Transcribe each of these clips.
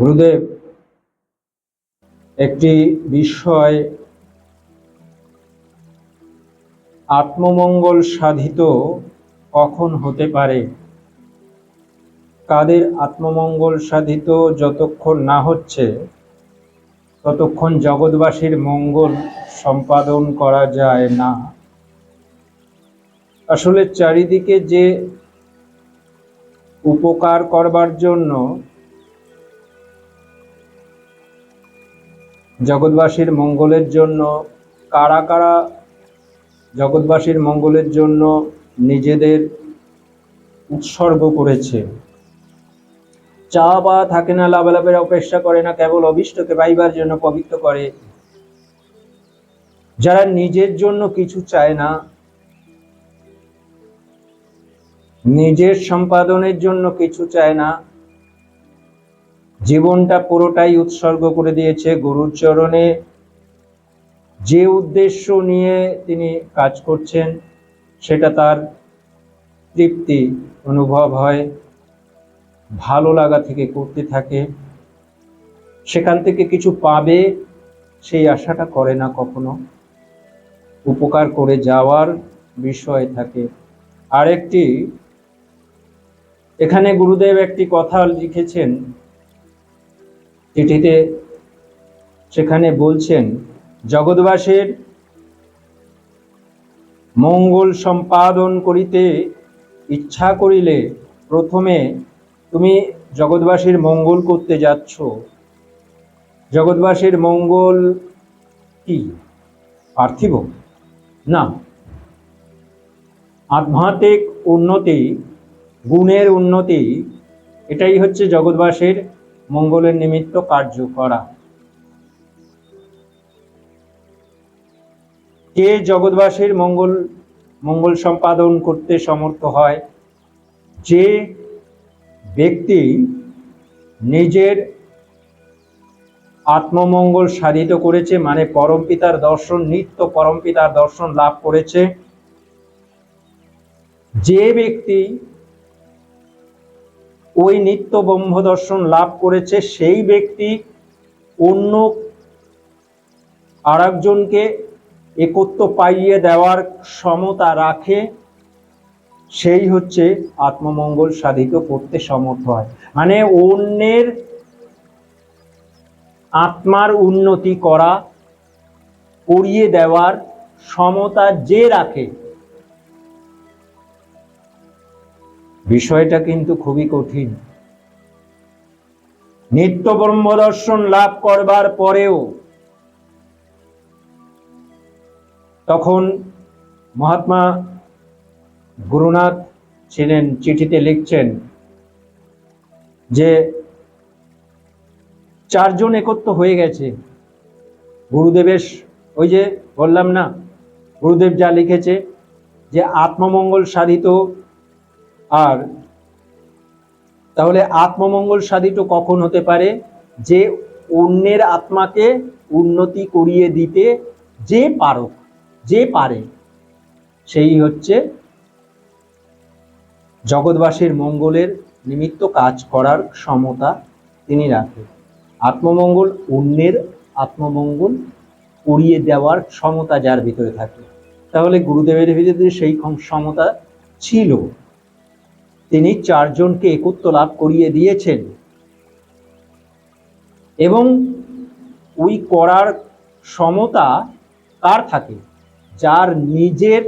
গুরুদেব একটি বিষয় আত্মমঙ্গল সাধিত কখন হতে পারে, কাদের আত্মমঙ্গল সাধিত যতক্ষণ না হচ্ছে ততক্ষণ জগৎবাসীর মঙ্গল সম্পাদন করা যায় না। আসলে চারিদিকে যে উপকার করবার জন্য জগৎবাসীর মঙ্গলের জন্য কারা কারা জগৎবাসীর মঙ্গলের জন্য নিজেদের উৎসর্গ করেছে, চা বা থাকে না লাভালাভের অপেক্ষা করে না, কেবল অভীষ্টকে পাইবার জন্য পবিত্র করে। যারা নিজের জন্য কিছু চায় না, নিজের সম্পাদনের জন্য কিছু চায় না, জীবনটা পুরোটাই উৎসর্গ করে দিয়েছে গুরুর চরণে, যে উদ্দেশ্য নিয়ে তিনি কাজ করছেন সেটা তার তৃপ্তি অনুভব হয়, ভালো লাগা থেকে করতে থাকে, সেখান থেকে কিছু পাবে সেই আশাটা করে না, কখনো উপকার করে যাওয়ার বিষয় থাকে। আরেকটি এখানে গুরুদেব একটি কথা লিখেছেন চিঠিতে, সেখানে বলছেন জগৎবাসীর মঙ্গল সম্পাদন করিতে ইচ্ছা করিলে প্রথমে তুমি জগৎবাসীর মঙ্গল করতে যাচ্ছ। জগৎবাসীর মঙ্গল কি পার্থিব না, আধ্যাত্মিক উন্নতি, গুণের উন্নতি, এটাই হচ্ছে জগৎবাসীর মঙ্গলের নিমিত্ত কার্য করা। কে জগৎবাসীর মঙ্গল সম্পাদন করতে সমর্থ হয়? যে ব্যক্তি নিজের আত্মমঙ্গল সাধিত করেছে, মানে পরমপিতার দর্শন, নিত্য পরমপিতার দর্শন লাভ করেছে। যে ব্যক্তি ওই নিত্য ব্রহ্ম দর্শন লাভ করেছে, সেই ব্যক্তি অন্য আরেকজনকে একত্ব পাইয়ে দেওয়ার ক্ষমতা রাখে, সেই হচ্ছে আত্মমঙ্গল সাধিত করতে সমর্থ হয়। মানে অন্যের আত্মার উন্নতি করিয়ে দেওয়ার ক্ষমতা যে রাখে, বিষয়টা কিন্তু খুবই কঠিন। নিত্য ব্রহ্ম দর্শন লাভ করবার পরেও তখন মহাত্মা গুরুনাথ ছিলেন, চিঠিতে লিখছেন যে চারজন একত্র হয়ে গেছে গুরুদেবের, ওই যে বললাম না গুরুদেব যা লিখেছে যে আত্মমঙ্গল সাধিত। আর তাহলে আত্মমঙ্গল সাধিত কখন হতে পারে? যে অন্যের আত্মাকে উন্নতি করিয়ে দিতে যে পারে সেই হচ্ছে জগৎবাসীর মঙ্গলের নিমিত্ত কাজ করার ক্ষমতা তিনি রাখেন। আত্মমঙ্গল, অন্যের আত্মমঙ্গল করিয়ে দেওয়ার ক্ষমতা যার ভিতরে থাকে, তাহলে গুরুদেবের ভিতরে সেই ক্ষমতা ছিল। তিনি চারজনকে একত্ব লাভ করিয়ে দিয়েছেন, এবং ওই করার ক্ষমতা কার থাকে? যার নিজের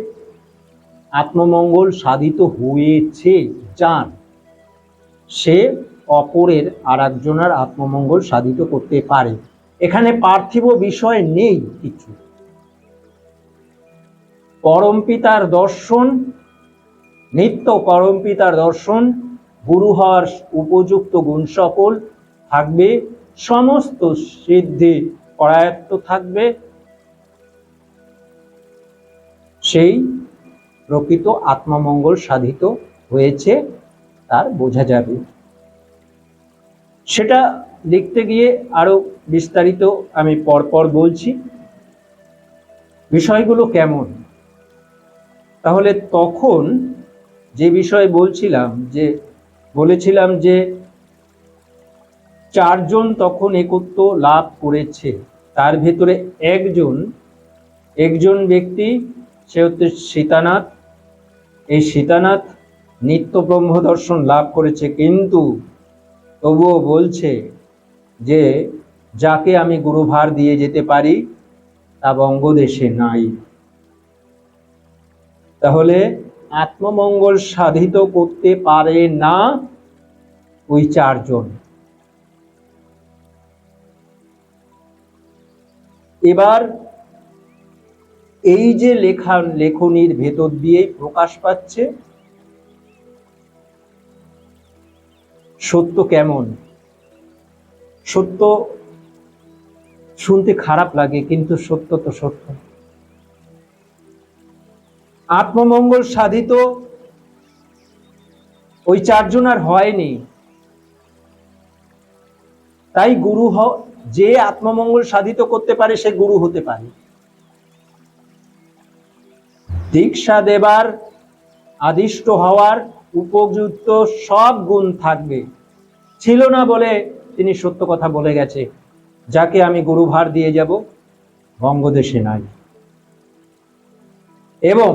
আত্মমঙ্গল সাধিত হয়েছে, যার সে অপরের আর একজনের আত্মমঙ্গল সাধিত করতে পারে। এখানে পার্থিব বিষয় নেই কিছু। পরমপিতার দর্শন, নিত্য পরমপিতার দর্শন, গুরু হওয়ার উপযুক্ত গুণ সকল থাকবে, সমস্ত সিদ্ধি পরায়ত্ত থাকবে, সেই প্রকৃত আত্মমঙ্গল সাধিত হয়েছে তার বোঝা যাবে। সেটা লিখতে গিয়ে আরো বিস্তারিত আমি পরপর বলছি বিষয়গুলো কেমন। তাহলে তখন যে বিষয় বলেছিলাম যে চারজন তখন একত্ব লাভ করেছে। তার ভেতরে একজন ব্যক্তি, সে হচ্ছে সীতানাথ। এই সীতানাথ নিত্য ব্রহ্ম দর্শন লাভ করেছে, কিন্তু তবুও বলছে যে যাকে আমি গুরুভার দিয়ে যেতে পারি তা বঙ্গদেশে নাই। তাহলে আত্মমঙ্গল সাধিত করতে পারে না ওই চারজন। এবার এই যে লেখনির ভেতর দিয়েই প্রকাশ পাচ্ছে সত্য কেমন। সত্য শুনতে খারাপ লাগে, কিন্তু সত্য তো সত্য। আত্মমঙ্গল সাধিত ওই চারজন আর হয়নি। তাই যে আত্মমঙ্গল সাধিত করতে পারে সে গুরু হতে পারে। দীক্ষা দেবার, আদিষ্ট হওয়ার উপযুক্ত সব গুণ থাকবে, ছিল না বলে তিনি সত্য কথা বলে গেছে, যাকে আমি গুরুভার দিয়ে যাব বঙ্গদেশে নাই। এবং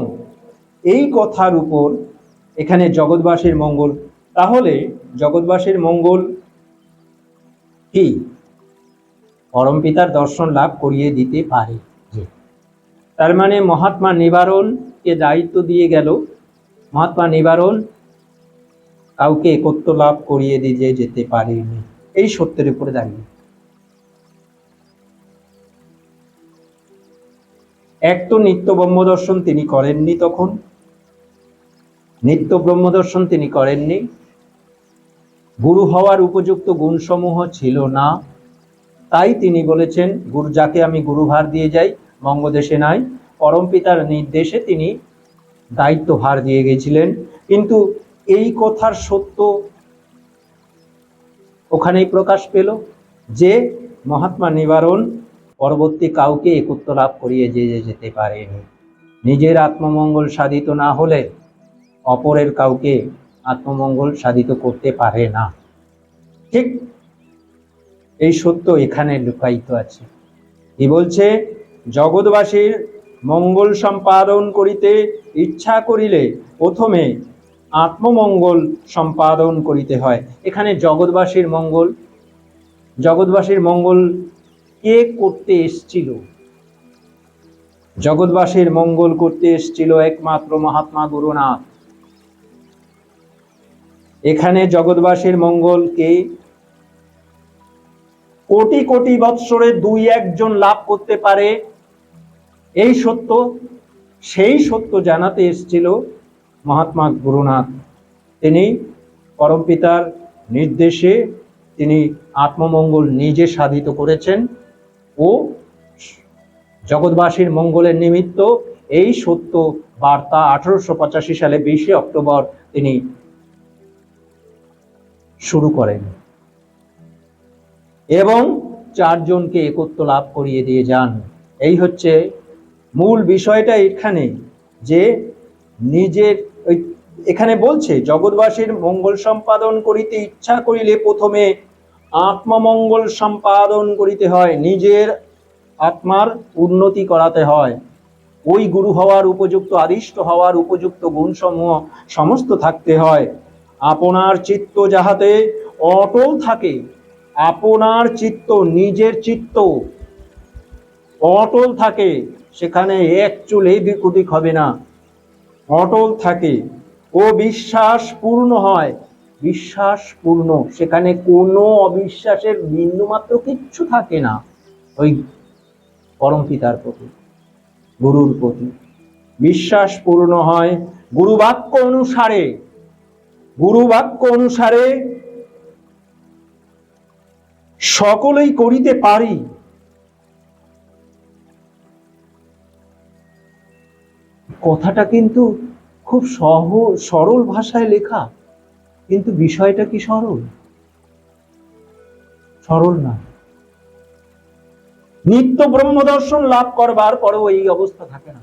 এই কথার উপর এখানে জগৎবাসীর মঙ্গল। তাহলে জগৎবাসীর মঙ্গল কি? পরম পিতার দর্শন লাভ করিয়ে দিতে পারে। তার মানে মহাত্মা নিবারণকে দায়িত্ব দিয়ে গেল, মহাত্মা নিবারণ কাউকে একত্ব লাভ করিয়ে দিয়ে যেতে পারেনি, এই সত্যের উপরে দাঁড়িয়ে। এক তো নিত্য ব্রহ্ম দর্শন তিনি করেননি, তখন নিত্য ব্রহ্ম দর্শন তিনি করেননি, গুরু হওয়ার উপযুক্ত গুণসমূহ ছিল না, তাই তিনি বলেছেন যাকে আমি গুরুভার দিয়ে যাই বঙ্গদেশে নাই। পরম পিতার নির্দেশে তিনি দায়িত্বভার দিয়ে গেছিলেন, কিন্তু এই কথার সত্য ওখানেই প্রকাশ পেল যে মহাত্মা নিবারণ পরবর্তী কাউকে একত্ব লাভ করিয়ে যেতে পারেনি। নিজের আত্মমঙ্গল সাধিত না হলে অপরের কাউকে আত্মমঙ্গল সাধিত করতে পারে না। ঠিক এই সত্য এখানে লুকায়িত আছে। কি বলছে? জগৎবাসীর মঙ্গল সম্পাদন করিতে ইচ্ছা করিলে প্রথমে আত্মমঙ্গল সম্পাদন করিতে হয়। এখানে জগৎবাসীর মঙ্গল কে করতে এসেছিল? জগৎবাসীর মঙ্গল করতে এসেছিল একমাত্র মহাত্মা গুরুনাথ। এখানে জগৎবাসীর মঙ্গল কে কোটি কোটি বৎসরে 2-1 জন লাভ করতে পারে, এই সত্য, সেই সত্য জানাতে এসেছিল মহাত্মা গুরুনাথ। তিনি পরম পিতার নির্দেশে তিনি আত্মমঙ্গল নিজে সাধিত করেছেন ও জগৎবাসীর মঙ্গলের নিমিত্ত এই সত্য বার্তা 1885 সালে 20 অক্টোবর তিনি শুরু করেন এবং 4 জনকে একত্ব লাভ করিয়ে দিয়ে যান। এই হচ্ছে মূল বিষয়টা এখানে, যে নিজের এখানে বলছে জগৎবাসীর মঙ্গল সম্পাদন করিতে ইচ্ছা করিলে প্রথমে আত্মমঙ্গল সম্পাদন করিতে হয়, নিজের আত্মার উন্নতি করাতে হয়। ওই গুরু হওয়ার উপযুক্ত, আদিষ্ট হওয়ার উপযুক্ত গুণসমূহ সমস্ত থাকতে হয়। আপনার চিত্ত যাহাতে অটল থাকে, আপনার চিত্ত, নিজের চিত্ত অটল থাকে, সেখানে এক চুল এদিক ওদিক হবে না, অটল থাকে ও বিশ্বাস পূর্ণ হয়, বিশ্বাস পূর্ণ, সেখানে কোনো অবিশ্বাসের বিন্দুমাত্র কিচ্ছু থাকে না ওই পরম পিতার প্রতি, গুরুর প্রতি বিশ্বাস পূর্ণ হয়। গুরুবাক্য অনুসারে সকলেই করিতে পারি। কথাটা কিন্তু খুব সরল ভাষায় লেখা, কিন্তু বিষয়টা কি সরল না। নিত্য ব্রহ্ম দর্শন লাভ করবার পরেও এই অবস্থা থাকে না।